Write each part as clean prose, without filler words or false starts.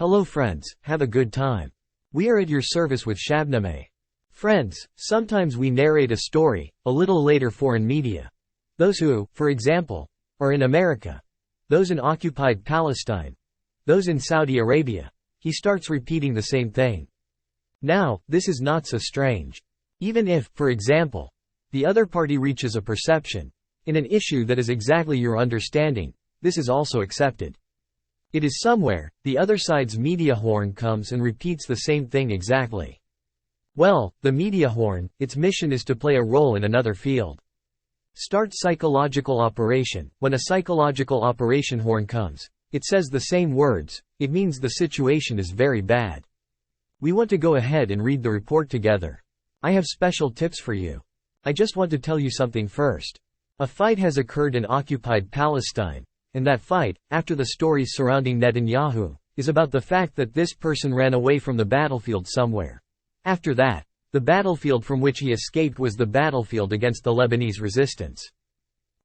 Hello friends, have a good time. We are at your service with Shabnameh. Friends, sometimes we narrate a story, a little later foreign media. Those who, for example, are in America. Those in occupied Palestine. Those in Saudi Arabia. He starts repeating the same thing. Now, this is not so strange. Even if, for example, the other party reaches a perception in an issue that is exactly your understanding, this is also accepted. It is somewhere, the other side's media horn comes and repeats the same thing exactly. Well, the media horn, its mission is to play a role in another field. Start psychological operation. When a psychological operation horn comes, it says the same words, it means the situation is very bad. We want to go ahead and read the report together. I have special tips for you. I just want to tell you something first. A fight has occurred in occupied Palestine. And that fight, after the stories surrounding Netanyahu, is about the fact that this person ran away from the battlefield somewhere. After that, the battlefield from which he escaped was the battlefield against the Lebanese resistance.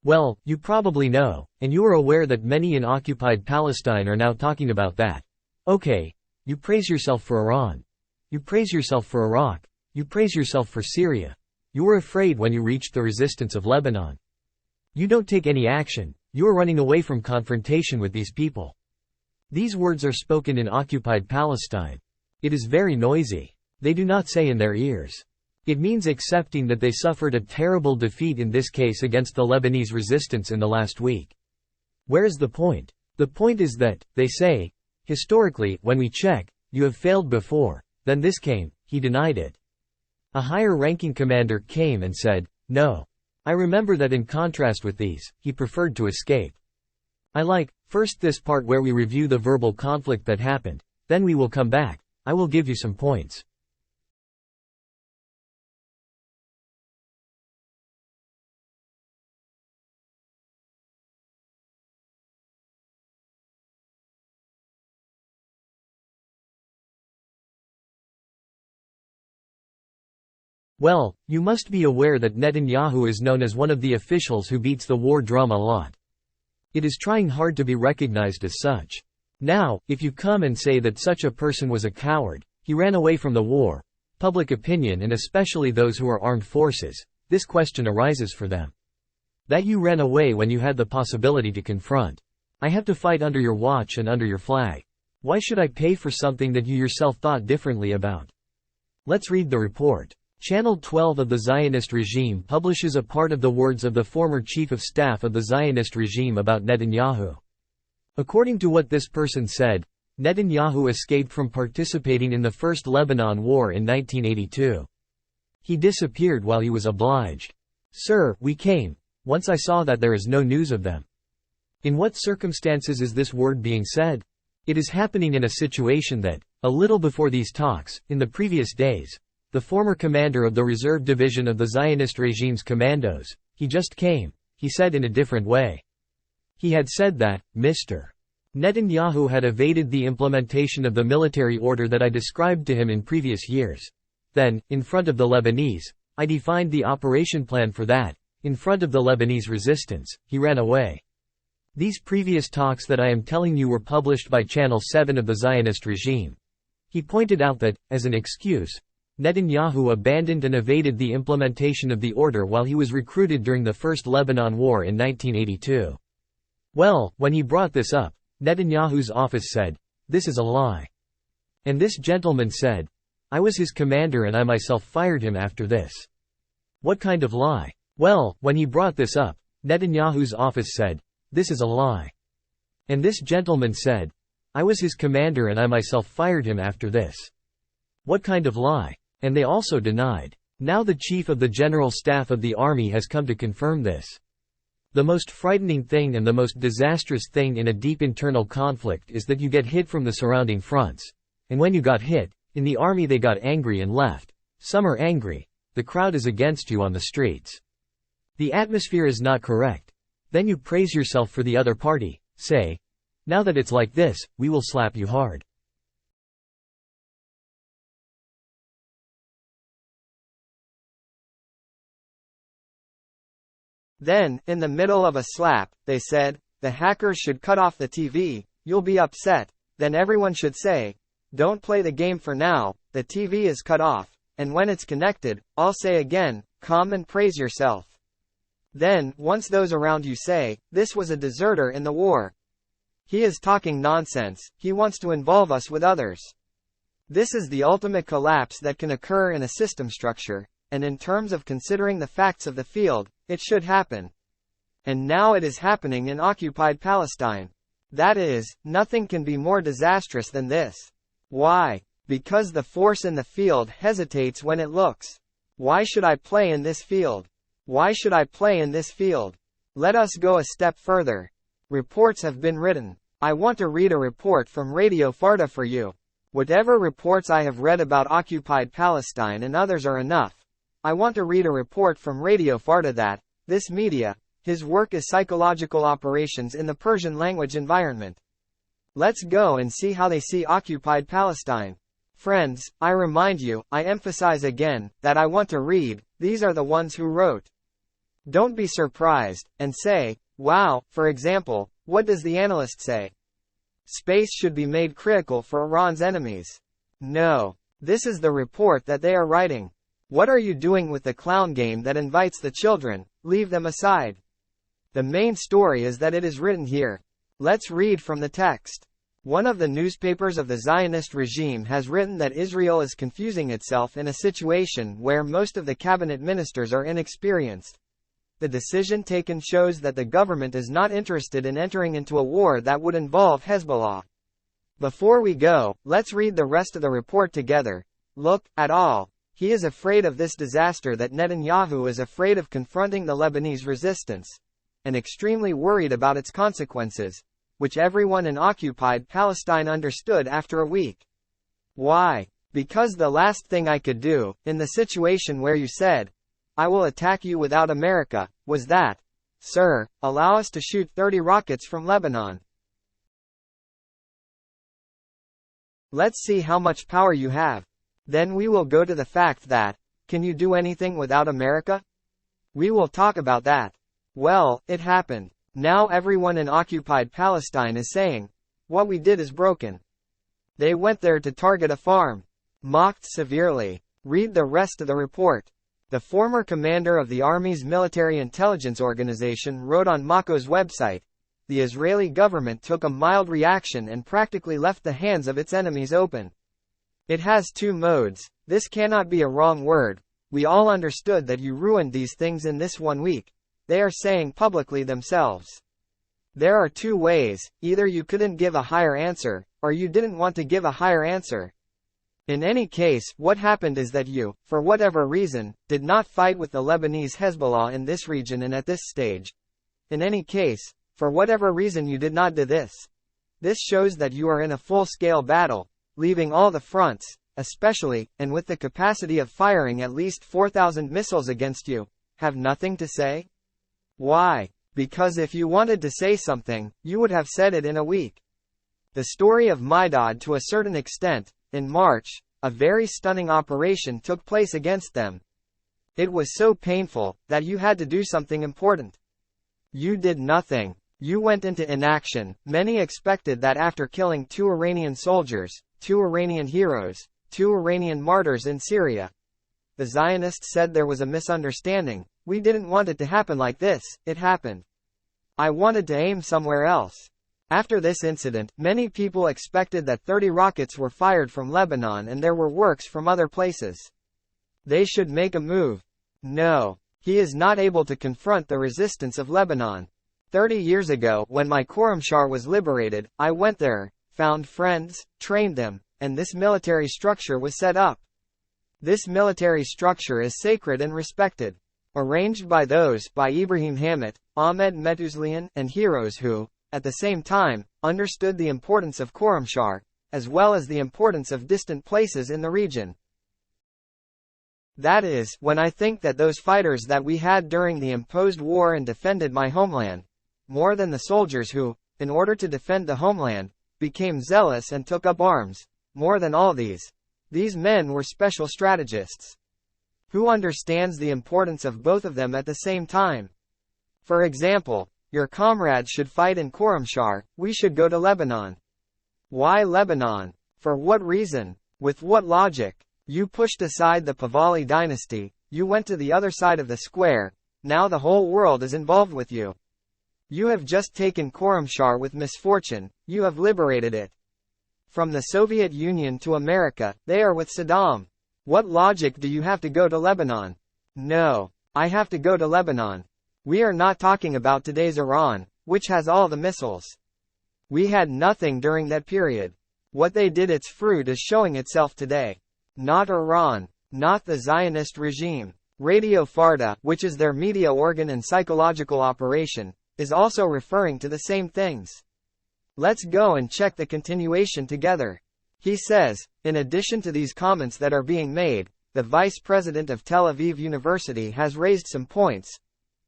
Well, you probably know, and you are aware that many in occupied Palestine are now talking about that. Okay, you praise yourself for Iran. You praise yourself for Iraq. You praise yourself for Syria. You were afraid when you reached the resistance of Lebanon. You don't take any action. You are running away from confrontation with these people. These words are spoken in occupied Palestine. It is very noisy. They do not say in their ears. It means accepting that they suffered a terrible defeat in this case against the Lebanese resistance in the last week. Where is the point? The point is that, they say, historically, when we check, you have failed before, then this came, he denied it. A higher-ranking commander came and said, no. I remember that in contrast with these, he preferred to escape. I like, first this part where we review the verbal conflict that happened, then we will come back, I will give you some points. Well, you must be aware that Netanyahu is known as one of the officials who beats the war drum a lot. It is trying hard to be recognized as such. Now, if you come and say that such a person was a coward, he ran away from the war, public opinion and especially those who are armed forces, this question arises for them. That you ran away when you had the possibility to confront. I have to fight under your watch and under your flag. Why should I pay for something that you yourself thought differently about? Let's read the report. Channel 12 of the Zionist regime publishes a part of the words of the former chief of staff of the Zionist regime about Netanyahu. According to what this person said, Netanyahu escaped from participating in the First Lebanon War in 1982. He disappeared while he was obliged. Sir, we came. Once I saw that there is no news of them. In what circumstances is this word being said? It is happening in a situation that, a little before these talks, in the previous days, the former commander of the reserve division of the Zionist regime's commandos, he just came, he said in a different way. He had said that, Mr. Netanyahu had evaded the implementation of the military order that I described to him in previous years. Then, in front of the Lebanese, I defined the operation plan for that, in front of the Lebanese resistance, he ran away. These previous talks that I am telling you were published by Channel 7 of the Zionist regime. He pointed out that, as an excuse, Netanyahu abandoned and evaded the implementation of the order while he was recruited during the First Lebanon War in 1982. Well, when he brought this up, Netanyahu's office said, this is a lie. And this gentleman said, I was his commander and I myself fired him after this. What kind of lie? Well, when he brought this up, Netanyahu's office said, this is a lie. And this gentleman said, I was his commander and I myself fired him after this. What kind of lie? And they also denied. Now the chief of the general staff of the army has come to confirm this. The most frightening thing and the most disastrous thing in a deep internal conflict is that you get hit from the surrounding fronts. And when you got hit, in the army they got angry and left. Some are angry. The crowd is against you on the streets. The atmosphere is not correct. Then you praise yourself for the other party, say, now that it's like this, we will slap you hard. Then, in the middle of a slap, they said, the hackers should cut off the TV, you'll be upset, then everyone should say, "Don't play the game for now, the TV is cut off," and when it's connected, I'll say again, "Come and praise yourself." Then, once those around you say, "This was a deserter in the war. He is talking nonsense, he wants to involve us with others." This is the ultimate collapse that can occur in a system structure, and in terms of considering the facts of the field, it should happen. And now it is happening in occupied Palestine. That is, nothing can be more disastrous than this. Why? Because the force in the field hesitates when it looks. Why should I play in this field? Why should I play in this field? Let us go a step further. Reports have been written. I want to read a report from Radio Farda for you. Whatever reports I have read about occupied Palestine and others are enough. I want to read a report from Radio Farda that, this media, his work is psychological operations in the Persian language environment. Let's go and see how they see occupied Palestine. Friends, I remind you, I emphasize again, that I want to read, these are the ones who wrote. Don't be surprised, and say, wow, for example, what does the analyst say? Space should be made critical for Iran's enemies. No. This is the report that they are writing. What are you doing with the clown game that invites the children? Leave them aside. The main story is that it is written here. Let's read from the text. One of the newspapers of the Zionist regime has written that Israel is confusing itself in a situation where most of the cabinet ministers are inexperienced. The decision taken shows that the government is not interested in entering into a war that would involve Hezbollah. Before we go, let's read the rest of the report together. Look, at all. He is afraid of this disaster that Netanyahu is afraid of confronting the Lebanese resistance, and extremely worried about its consequences, which everyone in occupied Palestine understood after a week. Why? Because the last thing I could do, in the situation where you said, I will attack you without America, was that, sir, allow us to shoot 30 rockets from Lebanon. Let's see how much power you have. Then we will go to the fact that, can you do anything without America? We will talk about that. Well, it happened. Now everyone in occupied Palestine is saying, what we did is broken. They went there to target a farm. Mocked severely. Read the rest of the report. The former commander of the Army's military intelligence organization wrote on Mako's website, the Israeli government took a mild reaction and practically left the hands of its enemies open. It has two modes. This cannot be a wrong word. We all understood that you ruined these things in this 1 week. They are saying publicly themselves. There are two ways, either you couldn't give a higher answer, or you didn't want to give a higher answer. In any case, what happened is that you, for whatever reason, did not fight with the Lebanese Hezbollah in this region and at this stage. In any case, for whatever reason you did not do this. This shows that you are in a full-scale battle, leaving all the fronts, especially, and with the capacity of firing at least 4,000 missiles against you, have nothing to say? Why? Because if you wanted to say something, you would have said it in a week. The story of Mydad to a certain extent, in March, a very stunning operation took place against them. It was so painful, that you had to do something important. You did nothing. You went into inaction. Many expected that after killing 2 Iranian soldiers, 2 Iranian heroes, 2 Iranian martyrs in Syria. The Zionists said there was a misunderstanding. We didn't want it to happen like this, it happened. I wanted to aim somewhere else. After this incident, many people expected that 30 rockets were fired from Lebanon and there were works from other places. They should make a move. No. He is not able to confront the resistance of Lebanon. 30 years ago, when my Khorramshahr was liberated, I went there, found friends, trained them, and this military structure was set up. This military structure is sacred and respected. Arranged by Ibrahim Hamid, Ahmed Metuzlian, and heroes who, at the same time, understood the importance of Khorramshahr, as well as the importance of distant places in the region. That is, when I think that those fighters that we had during the imposed war and defended my homeland, more than the soldiers who, in order to defend the homeland, became zealous and took up arms, more than all these men were special strategists. Who understands the importance of both of them at the same time? For example, your comrades should fight in Khorramshahr, we should go to Lebanon. Why Lebanon? For what reason? With what logic? You pushed aside the Pahlavi dynasty, you went to the other side of the square, now the whole world is involved with you. You have just taken Khorramshahr with misfortune, you have liberated it. From the Soviet Union to America, they are with Saddam. What logic do you have to go to Lebanon? No. I have to go to Lebanon. We are not talking about today's Iran, which has all the missiles. We had nothing during that period. What they did, its fruit is showing itself today. Not Iran. Not the Zionist regime. Radio Farda, which is their media organ and psychological operation, is also referring to the same things. Let's go and check the continuation together. He says, in addition to these comments that are being made, the vice president of Tel Aviv University has raised some points,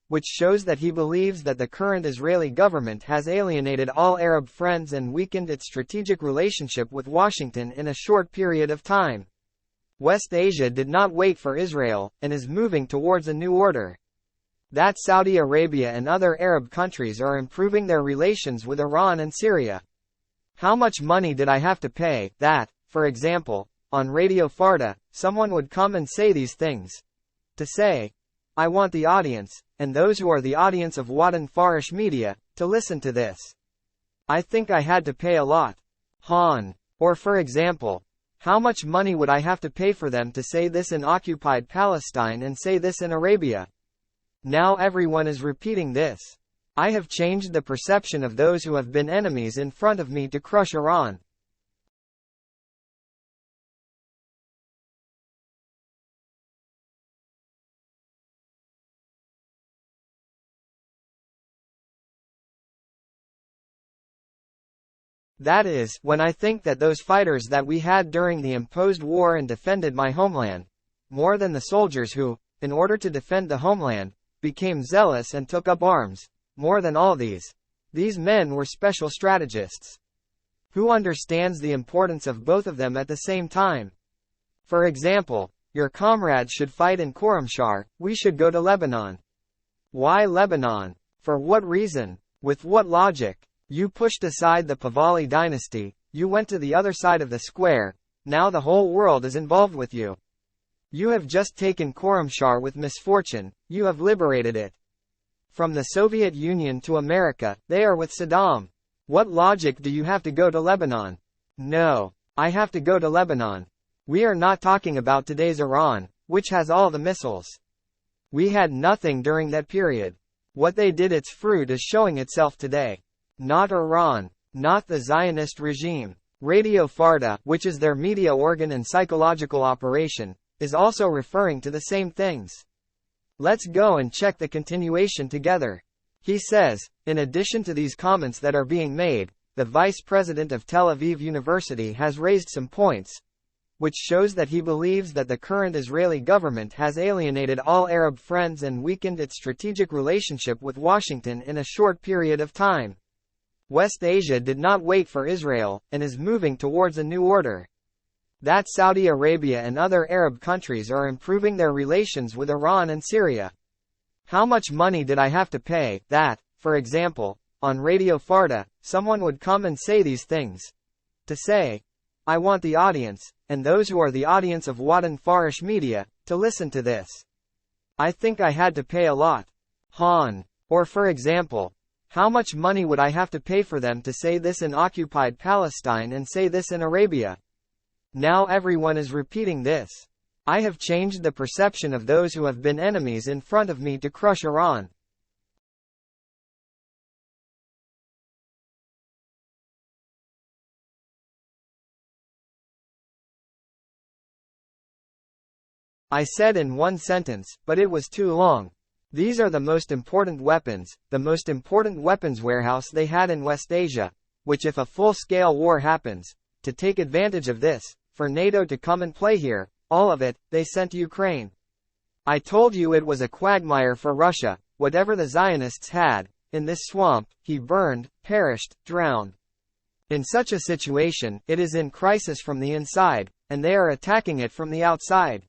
which shows that he believes that the current Israeli government has alienated all Arab friends and weakened its strategic relationship with Washington in a short period of time. West Asia did not wait for Israel, and is moving towards a new order. That Saudi Arabia and other Arab countries are improving their relations with Iran and Syria. How much money did I have to pay, that, for example, on Radio Farda, someone would come and say these things? To say, I want the audience, and those who are the audience of Watan Farish Media, to listen to this. I think I had to pay a lot. Han. Or for example, how much money would I have to pay for them to say this in occupied Palestine and say this in Arabia? Now everyone is repeating this. I have changed the perception of those who have been enemies in front of me to crush Iran. That is, when I think that those fighters that we had during the imposed war and defended my homeland, more than the soldiers who, in order to defend the homeland, became zealous and took up arms, more than all these men were special strategists. Who understands the importance of both of them at the same time? For example, your comrades should fight in Khorramshahr, we should go to Lebanon. Why Lebanon? For what reason? With what logic? You pushed aside the Pahlavi dynasty, you went to the other side of the square, now the whole world is involved with you. You have just taken Khorramshahr with misfortune, you have liberated it. From the Soviet Union to America, they are with Saddam. What logic do you have to go to Lebanon? No. I have to go to Lebanon. We are not talking about today's Iran, which has all the missiles. We had nothing during that period. What they did, its fruit is showing itself today. Not Iran. Not the Zionist regime. Radio Farda, which is their media organ and psychological operation, is also referring to the same things. Let's go and check the continuation together. He says, in addition to these comments that are being made, the vice president of Tel Aviv University has raised some points, which shows that he believes that the current Israeli government has alienated all Arab friends and weakened its strategic relationship with Washington in a short period of time. West Asia did not wait for Israel, and is moving towards a new order. That Saudi Arabia and other Arab countries are improving their relations with Iran and Syria. How much money did I have to pay, that, for example, on Radio Farda, someone would come and say these things? To say, I want the audience, and those who are the audience of Watan Farish Media, to listen to this. I think I had to pay a lot. Han. Or for example, how much money would I have to pay for them to say this in occupied Palestine and say this in Arabia? Now everyone is repeating this. I have changed the perception of those who have been enemies in front of me to crush Iran. I said in one sentence, but it was too long. These are the most important weapons, the most important weapons warehouse they had in West Asia, which if a full-scale war happens, to take advantage of this, for NATO to come and play here, all of it, they sent to Ukraine. I told you it was a quagmire for Russia, whatever the Zionists had, in this swamp, he burned, perished, drowned. In such a situation, it is in crisis from the inside, and they are attacking it from the outside.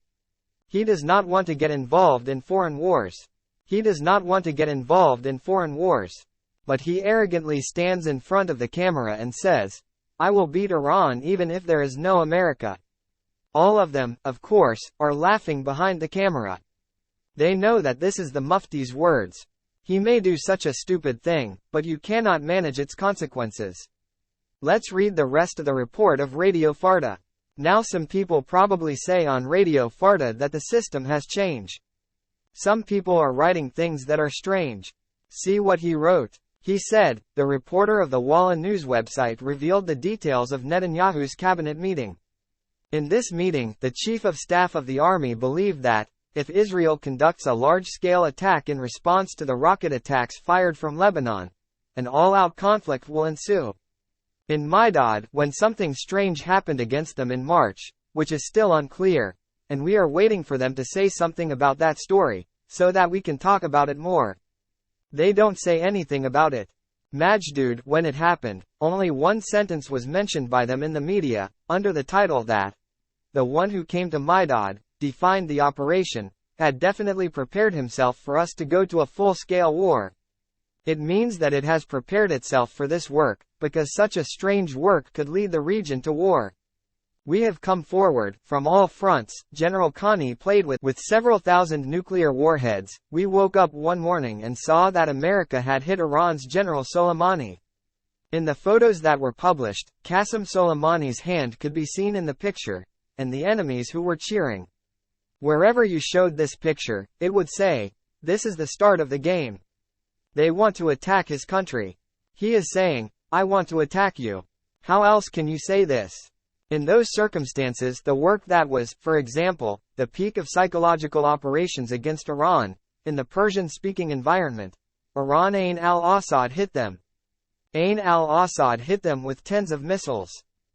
He does not want to get involved in foreign wars. He does not want to get involved in foreign wars. But he arrogantly stands in front of the camera and says, I will beat Iran even if there is no America. All of them, of course, are laughing behind the camera. They know that this is the Mufti's words. He may do such a stupid thing, but you cannot manage its consequences. Let's read the rest of the report of Radio Farda. Now some people probably say on Radio Farda that the system has changed. Some people are writing things that are strange. See what he wrote. He said, the reporter of the Walla News website revealed the details of Netanyahu's cabinet meeting. In this meeting, the chief of staff of the army believed that, if Israel conducts a large-scale attack in response to the rocket attacks fired from Lebanon, an all-out conflict will ensue. In Mydad, when something strange happened against them in March, which is still unclear, and we are waiting for them to say something about that story, so that we can talk about it more. They don't say anything about it. Majdud, when it happened, only one sentence was mentioned by them in the media, under the title that, the one who came to Mydad, defined the operation, had definitely prepared himself for us to go to a full-scale war. It means that it has prepared itself for this work, because such a strange work could lead the region to war. We have come forward, from all fronts. General Khani played with several thousand nuclear warheads. We woke up one morning and saw that America had hit Iran's General Soleimani. In the photos that were published, Qasem Soleimani's hand could be seen in the picture, and the enemies who were cheering. Wherever you showed this picture, it would say, this is the start of the game. They want to attack his country. He is saying, I want to attack you. How else can you say this? In those circumstances, the work that was, for example, the peak of psychological operations against Iran, in the Persian-speaking environment, Iran Ain al-Assad hit them. Ain al-Assad hit them with tens of missiles.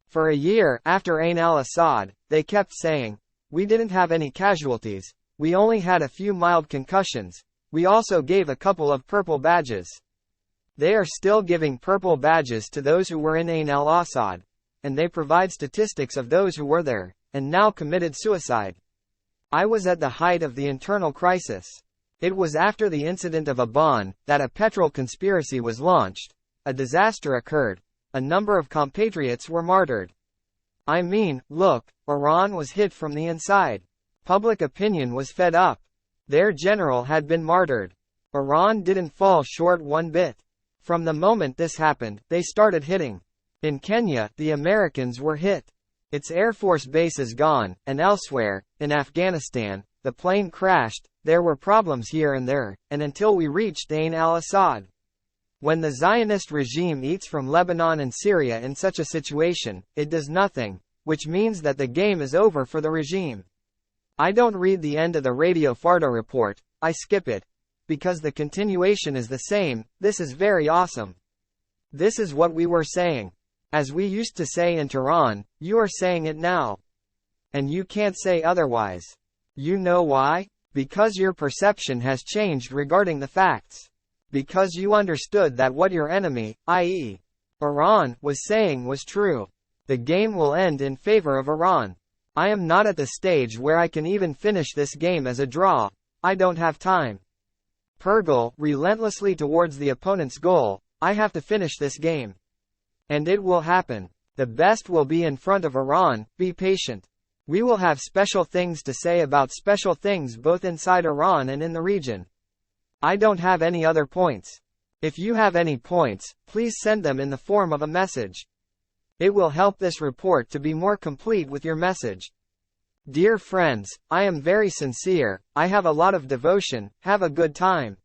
For a year after Ain al-Assad, they kept saying, we didn't have any casualties, we only had a few mild concussions, we also gave a couple of purple badges. They are still giving purple badges to those who were in Ain al-Assad, and they provide statistics of those who were there, and now committed suicide. I was at the height of the internal crisis. It was after the incident of Aban, that a petrol conspiracy was launched, a disaster occurred, a number of compatriots were martyred. I mean, look, Iran was hit from the inside. Public opinion was fed up. Their general had been martyred. Iran didn't fall short one bit. From the moment this happened, they started hitting. In Kenya, the Americans were hit. Its Air Force base is gone, and elsewhere, in Afghanistan, the plane crashed. There were problems here and there, and until we reached Ain al-Assad. When the Zionist regime eats from Lebanon and Syria in such a situation, it does nothing, which means that the game is over for the regime. I don't read the end of the Radio Farda report, I skip it. Because the continuation is the same. This is very awesome. This is what we were saying. As we used to say in Tehran, you are saying it now. And you can't say otherwise. You know why? Because your perception has changed regarding the facts. Because you understood that what your enemy, i.e., Iran, was saying was true. The game will end in favor of Iran. I am not at the stage where I can even finish this game as a draw. I don't have time. Pergol, relentlessly towards the opponent's goal. I have to finish this game. And it will happen. The best will be in front of Iran. Be patient. We will have special things to say about special things both inside Iran and in the region. I don't have any other points. If you have any points, please send them in the form of a message. It will help this report to be more complete with your message. Dear friends, I am very sincere, I have a lot of devotion, have a good time.